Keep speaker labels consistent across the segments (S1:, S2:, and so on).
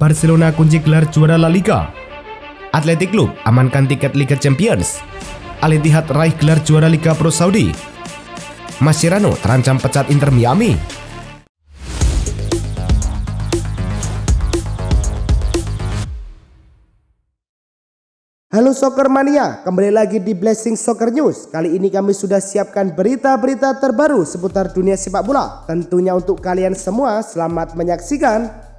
S1: Barcelona kunci gelar juara La Liga. Athletic Club amankan tiket Liga Champions. Al Ittihad raih gelar juara Liga Pro Saudi. Mascherano terancam pecat Inter Miami.
S2: Halo Soccer Mania, kembali lagi di Blessing Soccer News. Kali ini kami sudah siapkan berita-berita terbaru seputar dunia sepak bola. Tentunya untuk kalian semua, selamat menyaksikan.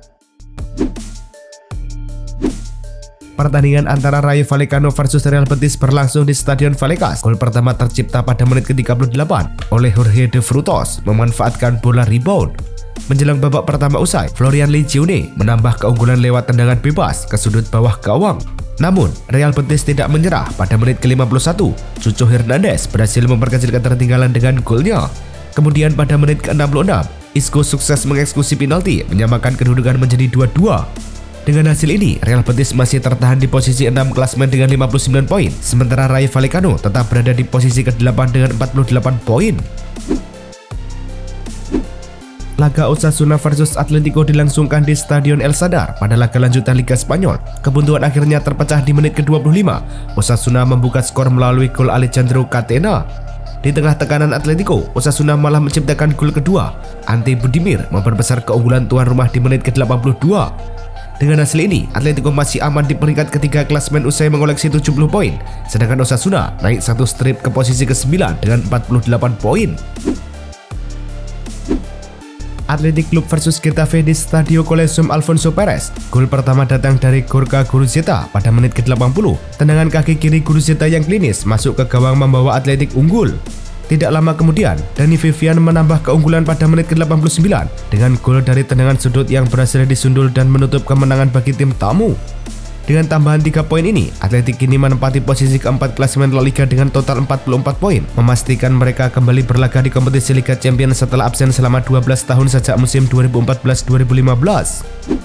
S1: Pertandingan antara Rayo Vallecano versus Real Betis berlangsung di Stadion Vallecas. Gol pertama tercipta pada menit ke-38 oleh Jorge de Frutos memanfaatkan bola rebound. Menjelang babak pertama usai, Florian Legione menambah keunggulan lewat tendangan bebas ke sudut bawah gawang. Namun, Real Betis tidak menyerah. Pada menit ke-51, Chucho Hernandez berhasil memperkecil ketertinggalan dengan golnya. Kemudian pada menit ke-66, Isco sukses mengeksekusi penalti menyamakan kedudukan menjadi 2-2. Dengan hasil ini, Real Betis masih tertahan di posisi 6 klasemen dengan 59 poin, sementara Rayo Vallecano tetap berada di posisi ke-8 dengan 48 poin. Laga Osasuna versus Atletico dilangsungkan di Stadion El Sadar pada laga lanjutan Liga Spanyol. Kebuntuan akhirnya terpecah di menit ke-25. Osasuna membuka skor melalui gol Alejandro Catena. Di tengah tekanan Atletico, Osasuna malah menciptakan gol kedua. Ante Budimir memperbesar keunggulan tuan rumah di menit ke-82. Dengan hasil ini, Atletico masih aman di peringkat ketiga klasemen usai mengoleksi 70 poin, sedangkan Osasuna naik satu strip ke posisi ke-9 dengan 48 poin. Athletic Club versus Getafe di Stadio Coliseum Alfonso Perez. Gol pertama datang dari Gorka Guruceta pada menit ke-80. Tendangan kaki kiri Guruceta yang klinis masuk ke gawang membawa Athletic unggul. Tidak lama kemudian, Dani Vivian menambah keunggulan pada menit ke-89 dengan gol dari tendangan sudut yang berhasil disundul dan menutup kemenangan bagi tim tamu. Dengan tambahan 3 poin ini, Athletic kini menempati posisi keempat klasemen La Liga dengan total 44 poin, memastikan mereka kembali berlaga di kompetisi Liga Champions setelah absen selama 12 tahun sejak musim 2014-2015.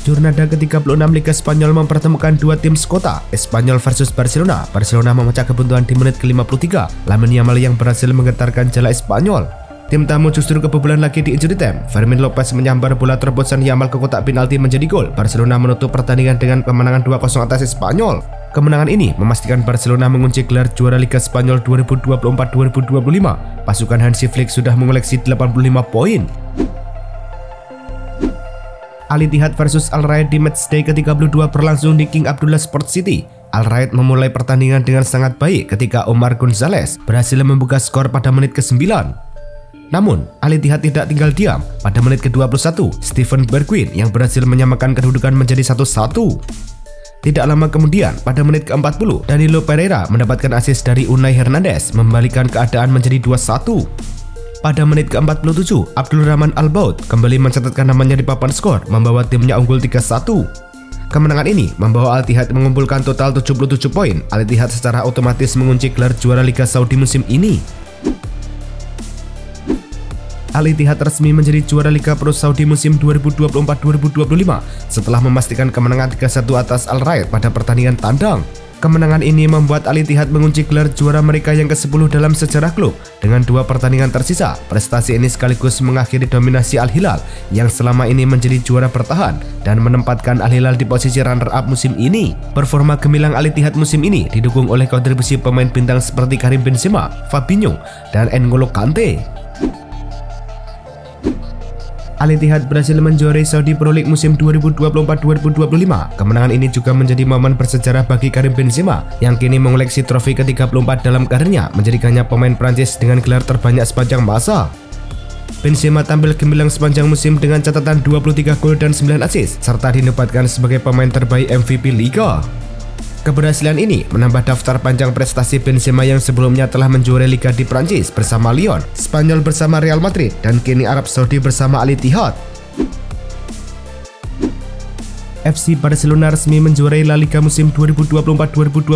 S1: Jornada ke-36 Liga Spanyol mempertemukan dua tim sekota, Espanyol versus Barcelona. Barcelona memecah kebuntuan di menit ke-53. Lamine Yamal yang berhasil menggetarkan jala Espanyol. Tim tamu justru kebobolan lagi di injury time. Fermin Lopez menyambar bola terobosan Yamal ke kotak penalti menjadi gol. Barcelona menutup pertandingan dengan kemenangan 2-0 atas Espanyol. Kemenangan ini memastikan Barcelona mengunci gelar juara Liga Spanyol 2024-2025. Pasukan Hansi Flick sudah mengoleksi 85 poin. Al Ittihad versus Al Raed di matchday ke-32 berlangsung di King Abdullah Sport City. Al Raed memulai pertandingan dengan sangat baik ketika Omar Gonzalez berhasil membuka skor pada menit ke-9. Namun, Al Ittihad tidak tinggal diam. Pada menit ke-21, Steven Bergwijn yang berhasil menyamakan kedudukan menjadi 1-1. Tidak lama kemudian, pada menit ke-40, Danilo Pereira mendapatkan assist dari Unai Hernandez membalikan keadaan menjadi 2-1. Pada menit ke-47, Abdul Rahman Al-Baud kembali mencatatkan namanya di papan skor, membawa timnya unggul 3-1. Kemenangan ini membawa Al Ittihad mengumpulkan total 77 poin. Al Ittihad secara otomatis mengunci gelar juara Liga Saudi musim ini. Al Ittihad resmi menjadi juara Liga Pro Saudi musim 2024-2025 setelah memastikan kemenangan 3-1 atas Al Raed pada pertandingan tandang. Kemenangan ini membuat Al Ittihad mengunci gelar juara mereka yang ke-10 dalam sejarah klub. Dengan 2 pertandingan tersisa, prestasi ini sekaligus mengakhiri dominasi Al Hilal yang selama ini menjadi juara bertahan dan menempatkan Al Hilal di posisi runner-up musim ini. Performa gemilang Al Ittihad musim ini didukung oleh kontribusi pemain bintang seperti Karim Benzema, Fabinho, dan N'Golo Kante. Al Ittihad berhasil menjuarai Saudi Pro League musim 2024-2025. Kemenangan ini juga menjadi momen bersejarah bagi Karim Benzema yang kini mengoleksi trofi ke-34 dalam karirnya, menjadikannya pemain Prancis dengan gelar terbanyak sepanjang masa. Benzema tampil gemilang sepanjang musim dengan catatan 23 gol dan 9 assist, serta dinobatkan sebagai pemain terbaik MVP Liga. Keberhasilan ini menambah daftar panjang prestasi Benzema yang sebelumnya telah menjuarai Liga di Prancis bersama Lyon, Spanyol bersama Real Madrid, dan kini Arab Saudi bersama Al Ittihad. FC Barcelona resmi menjuarai La Liga musim 2024-2025,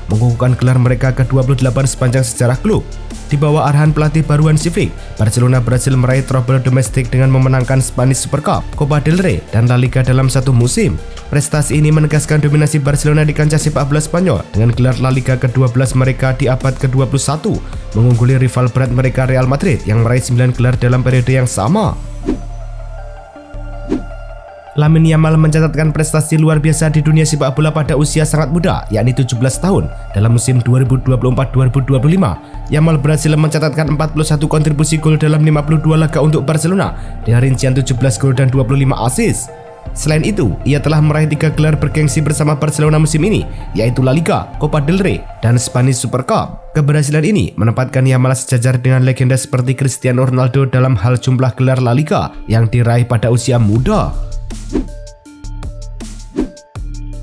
S1: mengukuhkan gelar mereka ke-28 sepanjang sejarah klub. Di bawah arahan pelatih baru Hansi Flick, Barcelona berhasil meraih treble domestik dengan memenangkan Spanish Super Cup, Copa del Rey, dan La Liga dalam satu musim. Prestasi ini menegaskan dominasi Barcelona di kancah sepak bola Spanyol dengan gelar La Liga ke-12 mereka di abad ke-21, mengungguli rival berat mereka Real Madrid yang meraih 9 gelar dalam periode yang sama. Lamine Yamal mencatatkan prestasi luar biasa di dunia sepak bola pada usia sangat muda, yakni 17 tahun. Dalam musim 2024-2025, Yamal berhasil mencatatkan 41 kontribusi gol dalam 52 laga untuk Barcelona dengan rincian 17 gol dan 25 assist. Selain itu, ia telah meraih 3 gelar bergengsi bersama Barcelona musim ini, yaitu La Liga, Copa del Rey, dan Spanish Super Cup. Keberhasilan ini menempatkan Yamal sejajar dengan legenda seperti Cristiano Ronaldo dalam hal jumlah gelar La Liga yang diraih pada usia muda.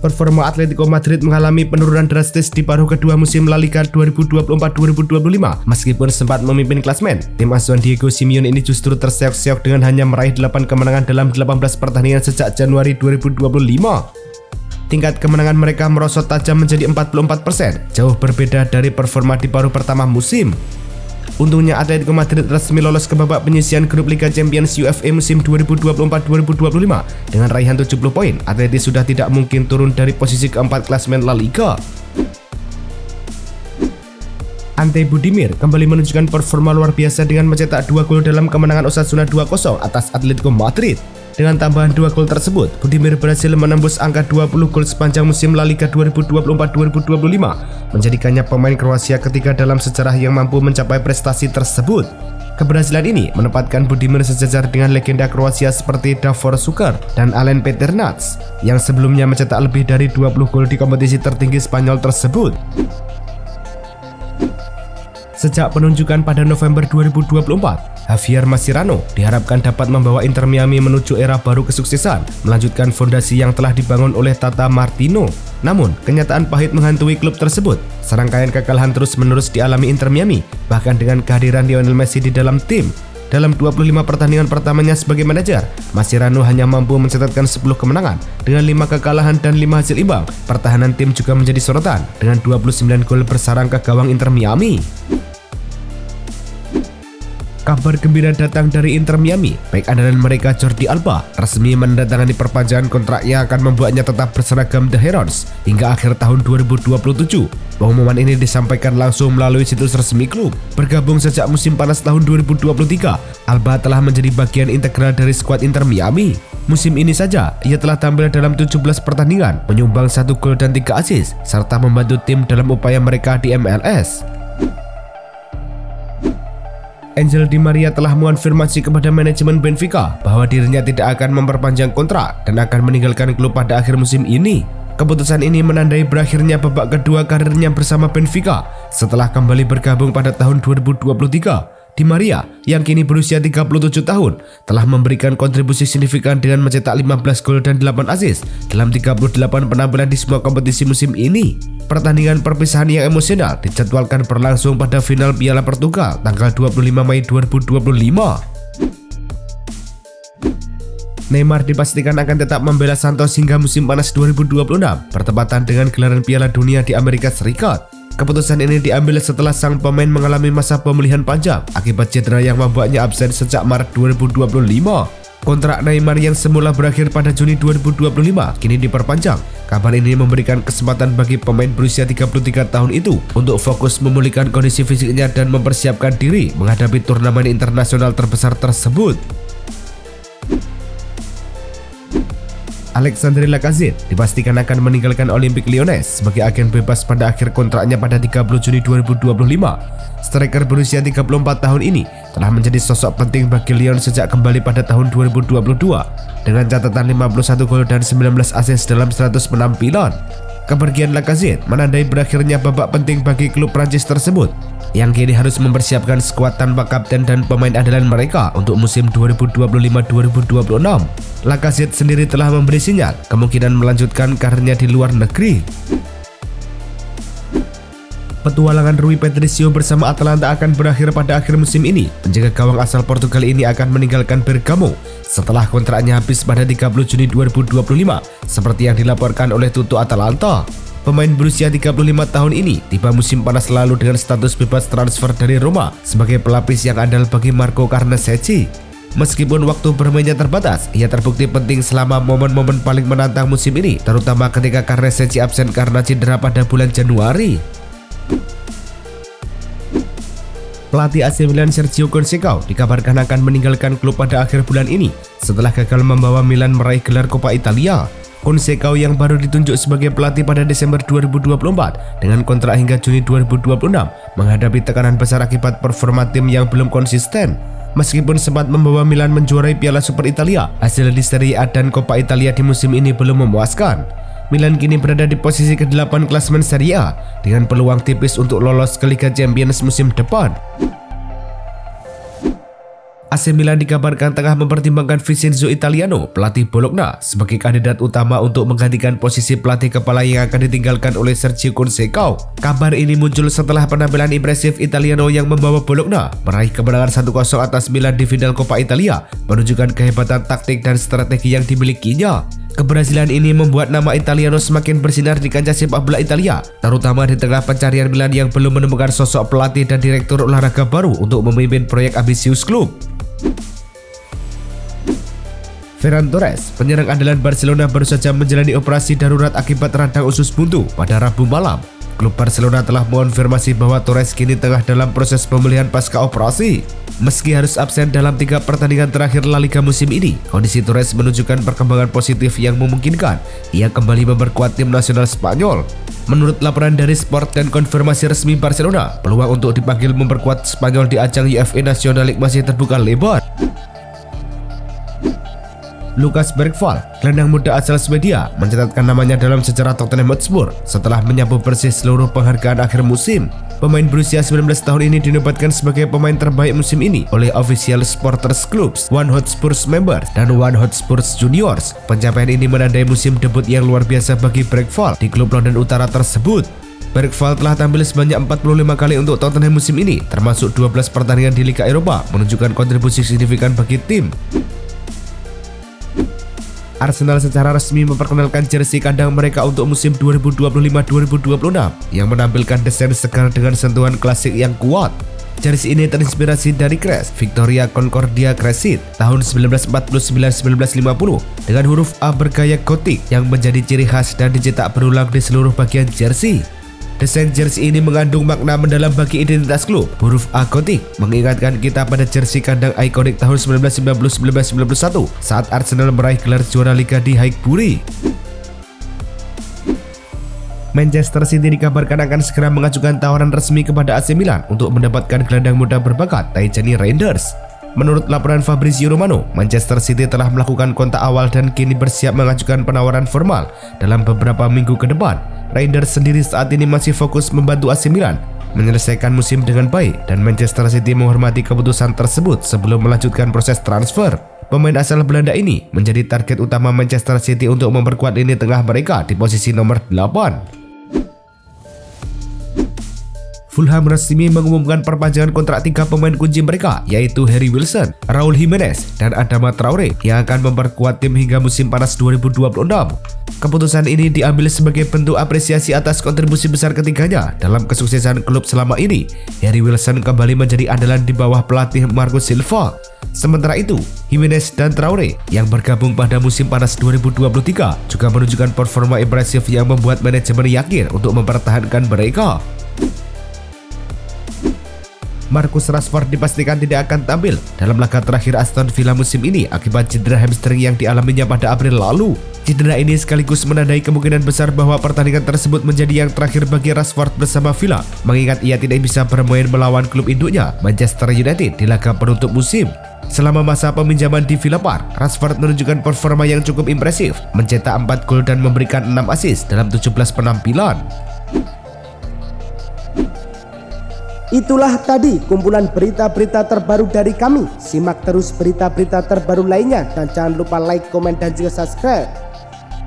S1: Performa Atletico Madrid mengalami penurunan drastis di paruh kedua musim La Liga 2024-2025. Meskipun sempat memimpin klasemen, tim asuhan Diego Simeone ini justru terseok-seok dengan hanya meraih 8 kemenangan dalam 18 pertandingan sejak Januari 2025. Tingkat kemenangan mereka merosot tajam menjadi 44%, jauh berbeda dari performa di paruh pertama musim. Untungnya Atletico Madrid resmi lolos ke babak penyisihan grup Liga Champions UEFA musim 2024-2025 dengan raihan 70 poin. Atletico sudah tidak mungkin turun dari posisi keempat klasemen La Liga. Ante Budimir kembali menunjukkan performa luar biasa dengan mencetak 2 gol dalam kemenangan Osasuna 2-0 atas Atletico Madrid. Dengan tambahan 2 gol tersebut, Budimir berhasil menembus angka 20 gol sepanjang musim La Liga 2024-2025, menjadikannya pemain Kroasia ketiga dalam sejarah yang mampu mencapai prestasi tersebut. Keberhasilan ini menempatkan Budimir sejajar dengan legenda Kroasia seperti Davor Šuker dan Alen Peternac yang sebelumnya mencetak lebih dari 20 gol di kompetisi tertinggi Spanyol tersebut. Sejak penunjukan pada November 2024, Javier Mascherano diharapkan dapat membawa Inter Miami menuju era baru kesuksesan, melanjutkan fondasi yang telah dibangun oleh Tata Martino. Namun, kenyataan pahit menghantui klub tersebut. Serangkaian kekalahan terus-menerus dialami Inter Miami, bahkan dengan kehadiran Lionel Messi di dalam tim. Dalam 25 pertandingan pertamanya sebagai manajer, Mascherano hanya mampu mencatatkan 10 kemenangan dengan 5 kekalahan dan 5 hasil imbang. Pertahanan tim juga menjadi sorotan dengan 29 gol bersarang ke gawang Inter Miami. Kabar gembira datang dari Inter Miami. Bek andalan mereka Jordi Alba resmi menandatangani perpanjangan kontrak yang akan membuatnya tetap berseragam The Herons hingga akhir tahun 2027. Pengumuman ini disampaikan langsung melalui situs resmi klub. Bergabung sejak musim panas tahun 2023, Alba telah menjadi bagian integral dari skuad Inter Miami. Musim ini saja, ia telah tampil dalam 17 pertandingan, menyumbang 1 gol dan 3 assist, serta membantu tim dalam upaya mereka di MLS. Angel Di Maria telah mengonfirmasi kepada manajemen Benfica bahwa dirinya tidak akan memperpanjang kontrak dan akan meninggalkan klub pada akhir musim ini. Keputusan ini menandai berakhirnya babak kedua karirnya bersama Benfica setelah kembali bergabung pada tahun 2023. Di Maria, yang kini berusia 37 tahun, telah memberikan kontribusi signifikan dengan mencetak 15 gol dan 8 assist dalam 38 penampilan di semua kompetisi musim ini. Pertandingan perpisahan yang emosional dijadwalkan berlangsung pada final Piala Portugal tanggal 25 Mei 2025. Neymar dipastikan akan tetap membela Santos hingga musim panas 2026, bertepatan dengan gelaran Piala Dunia di Amerika Serikat. Keputusan ini diambil setelah sang pemain mengalami masa pemulihan panjang akibat cedera yang membuatnya absen sejak Maret 2025. Kontrak Neymar yang semula berakhir pada Juni 2025 kini diperpanjang. Kabar ini memberikan kesempatan bagi pemain berusia 33 tahun itu untuk fokus memulihkan kondisi fisiknya dan mempersiapkan diri menghadapi turnamen internasional terbesar tersebut. Alexandre Lacazette dipastikan akan meninggalkan Olympique Lyonnais sebagai agen bebas pada akhir kontraknya pada 30 Juni 2025. Striker berusia 34 tahun ini telah menjadi sosok penting bagi Lyon sejak kembali pada tahun 2022 dengan catatan 51 gol dan 19 assist dalam 100 penampilan. Kepergian Lacazette menandai berakhirnya babak penting bagi klub Prancis tersebut yang kini harus mempersiapkan skuad tanpa kapten dan pemain andalan mereka untuk musim 2025-2026. Lacazette sendiri telah memberi sinyal kemungkinan melanjutkan karirnya di luar negeri. Petualangan Rui Patricio bersama Atalanta akan berakhir pada akhir musim ini. Penjaga gawang asal Portugal ini akan meninggalkan Bergamo setelah kontraknya habis pada 30 Juni 2025, seperti yang dilaporkan oleh Tutto Atalanta. Pemain berusia 35 tahun ini tiba musim panas lalu dengan status bebas transfer dari Roma sebagai pelapis yang andal bagi Marco Carnesecchi. Meskipun waktu bermainnya terbatas, ia terbukti penting selama momen-momen paling menantang musim ini, terutama ketika Carnesecchi absen karena cedera pada bulan Januari. Pelatih AC Milan Sergio Conceição dikabarkan akan meninggalkan klub pada akhir bulan ini setelah gagal membawa Milan meraih gelar Coppa Italia. Conceição yang baru ditunjuk sebagai pelatih pada Desember 2024 dengan kontrak hingga Juni 2026 menghadapi tekanan besar akibat performa tim yang belum konsisten. Meskipun sempat membawa Milan menjuarai Piala Super Italia, hasil di Serie A dan Coppa Italia di musim ini belum memuaskan. Milan kini berada di posisi ke-8 klasemen Serie A dengan peluang tipis untuk lolos ke Liga Champions musim depan. AC Milan dikabarkan tengah mempertimbangkan Vincenzo Italiano, pelatih Bologna, sebagai kandidat utama untuk menggantikan posisi pelatih kepala yang akan ditinggalkan oleh Sergio Conceição. Kabar ini muncul setelah penampilan impresif Italiano yang membawa Bologna meraih kemenangan 1-0 atas Milan di final Coppa Italia, menunjukkan kehebatan taktik dan strategi yang dimilikinya. Keberhasilan ini membuat nama Italiano semakin bersinar di kancah sepak bola Italia, terutama di tengah pencarian Milan yang belum menemukan sosok pelatih dan direktur olahraga baru untuk memimpin proyek ambisius klub. Ferran Torres, penyerang andalan Barcelona, baru saja menjalani operasi darurat akibat radang usus buntu pada Rabu malam. Klub Barcelona telah mengonfirmasi bahwa Torres kini tengah dalam proses pemulihan pasca operasi. Meski harus absen dalam 3 pertandingan terakhir La Liga musim ini, kondisi Torres menunjukkan perkembangan positif yang memungkinkan ia kembali memperkuat tim nasional Spanyol. Menurut laporan dari Sport dan konfirmasi resmi Barcelona, peluang untuk dipanggil memperkuat Spanyol di ajang UEFA National League masih terbuka lebar. Lucas Bergvall, gelandang muda asal Swedia, mencatatkan namanya dalam sejarah Tottenham Hotspur setelah menyapu bersih seluruh penghargaan akhir musim. Pemain berusia 19 tahun ini dinobatkan sebagai pemain terbaik musim ini oleh Official Supporters Clubs, One Hotspurs Members, dan One Hotspurs Juniors. Pencapaian ini menandai musim debut yang luar biasa bagi Bergvall di klub London Utara tersebut. Bergvall telah tampil sebanyak 45 kali untuk Tottenham musim ini, termasuk 12 pertandingan di Liga Eropa, menunjukkan kontribusi signifikan bagi tim. Arsenal secara resmi memperkenalkan jersey kandang mereka untuk musim 2025-2026 yang menampilkan desain segar dengan sentuhan klasik yang kuat. Jersey ini terinspirasi dari Crest Victoria Concordia Crescit tahun 1949-1950 dengan huruf A bergaya gotik yang menjadi ciri khas dan dicetak berulang di seluruh bagian jersey. Desain jersey ini mengandung makna mendalam bagi identitas klub. Huruf A gotik mengingatkan kita pada jersey kandang ikonik tahun 1990-1991 saat Arsenal meraih gelar juara Liga di Highbury. Manchester City dikabarkan akan segera mengajukan tawaran resmi kepada AC Milan untuk mendapatkan gelandang muda berbakat Tijani Reinders. Menurut laporan Fabrizio Romano, Manchester City telah melakukan kontak awal dan kini bersiap mengajukan penawaran formal dalam beberapa minggu ke depan. Reinders sendiri saat ini masih fokus membantu AC Milan menyelesaikan musim dengan baik dan Manchester City menghormati keputusan tersebut sebelum melanjutkan proses transfer. Pemain asal Belanda ini menjadi target utama Manchester City untuk memperkuat lini tengah mereka di posisi nomor 8. Fulham resmi mengumumkan perpanjangan kontrak 3 pemain kunci mereka, yaitu Harry Wilson, Raul Jimenez, dan Adama Traore yang akan memperkuat tim hingga musim panas 2026. Keputusan ini diambil sebagai bentuk apresiasi atas kontribusi besar ketiganya dalam kesuksesan klub selama ini. Harry Wilson kembali menjadi andalan di bawah pelatih Marco Silva. Sementara itu, Jimenez dan Traore yang bergabung pada musim panas 2023 juga menunjukkan performa impresif yang membuat manajemen yakin untuk mempertahankan mereka. Marcus Rashford dipastikan tidak akan tampil dalam laga terakhir Aston Villa musim ini akibat cedera hamstring yang dialaminya pada April lalu. Cedera ini sekaligus menandai kemungkinan besar bahwa pertandingan tersebut menjadi yang terakhir bagi Rashford bersama Villa, mengingat ia tidak bisa bermain melawan klub induknya Manchester United di laga penutup musim. Selama masa peminjaman di Villa Park, Rashford menunjukkan performa yang cukup impresif, mencetak 4 gol dan memberikan 6 assist dalam 17 penampilan.
S2: Itulah tadi kumpulan berita-berita terbaru dari kami. Simak terus berita-berita terbaru lainnya dan jangan lupa like, komen, dan juga subscribe.